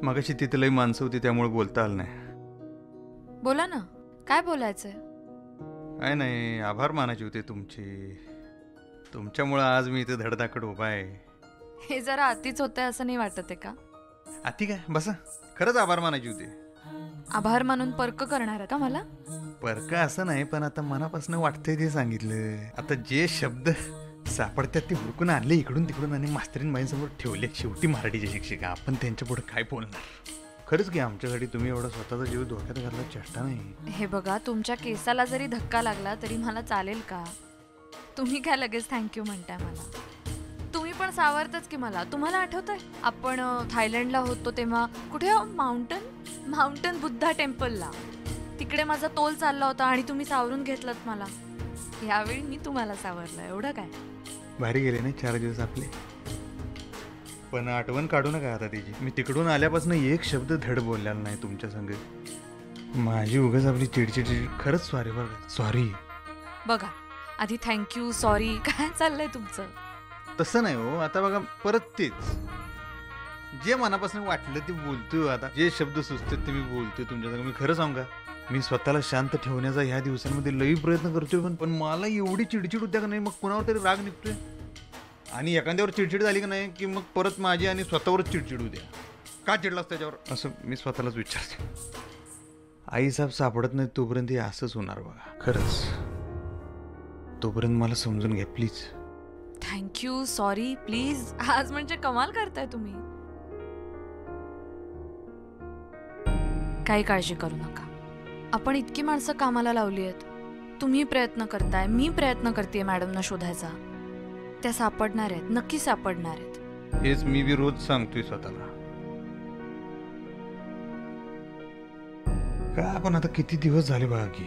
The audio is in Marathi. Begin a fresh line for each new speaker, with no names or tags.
मगाशी तिथे लई माणसं होती त्यामुळे बोलता आलं नाही.
बोला ना, काय बोलायचंय?
काय नाही, आभार मानायचे होते तुमचे. तुमच्यामुळं आज मी इथे धडधाकड उभा आहे.
हे जरा अतिच होतंय असं नाही वाटत आहे का?
अति काय, बसा. खरंच आभार मानायचे होते.
आभार मानून पर्क करणार आहे का मला?
परका असं नाही, पण आता मनापासून वाटतंय ते सांगितलं. आता जे शब्द सापडतात ते हुडकून आणले इकडून तिकडून आणि मास्तरीन बाईंसमोर ठेवले. शेवटी मराठीचे शिक्षिका, आपण त्यांच्या पुढे काय बोलणार? खरंच की आमच्यासाठी तुम्ही एवढा स्वतःचा जीव धोक्यात घालला चेष्टा नाही.
हे बघा, तुमच्या केसाला जरी धक्का लागला तरी मला चालेल का? तुम्ही काय लगेच थँक्यू म्हणताय मला? तुम्ही पण सावरतच की मला. तुम्हाला आठवतंय आपण थायलंडला होतो तेव्हा? कुठे? माउंटन बुद्धा टेम्पलला. तिकडे माझा तोल चालला होता आणि तुम्ही सावरून घेतलत मला. यावेळी मी तुम्हाला सावरलं. एवढं काय?
भारी गेले नाही 4 दिवस आपले. पण आठवण काढू नका आता तिची. मी तिकडून आल्यापासून एक शब्द धड बोललेला नाही तुमच्या संग. माझी उगाच आपली चिडचिड. खरंच सॉरी बरं. सॉरी.
बघा, आधी थँक्यू, सॉरी काय चाललंय तुमचं?
तसं नाही हो. आता बघा, परत तेच जे मनापासून वाटलं ते बोलतोय. आता जे शब्द सुचतात ते मी बोलतोय तुमच्या संग. मी खरं सांगू का, मी स्वतःला शांत ठेवण्याचा ह्या दिवसांमध्ये लई प्रयत्न करतोय, पण मला एवढी चिडचिड होत्या का नाही, मग कुणावर तरी राग निघतोय. आणि एखाद्यावर चिडचिड झाली का नाही की मग परत माझी आणि स्वतःवरच चिडचिड होत्या. का चिडलास त्याच्यावर, असं मी स्वतःलाच विचारते. आईसाहेब सापडत नाही तोपर्यंत हे असंच होणार बघा. खरंच तोपर्यंत मला समजून घ्या प्लीज.
Thank you, sorry, please. आज म्हणजे कमाल करताय तुम्ही. काही काळजी करू नका. आपण इतकी माणसं कामाला लावली आहेत. तुम्ही प्रयत्न करताय, मी प्रयत्न करतेय मॅडमना शोधायचा. त्या सापडणार आहेत, नक्की सापडणार आहेत.
हेच मी बी रोज सांगतोय स्वतःला. का आपण आता किती दिवस झाले बघा की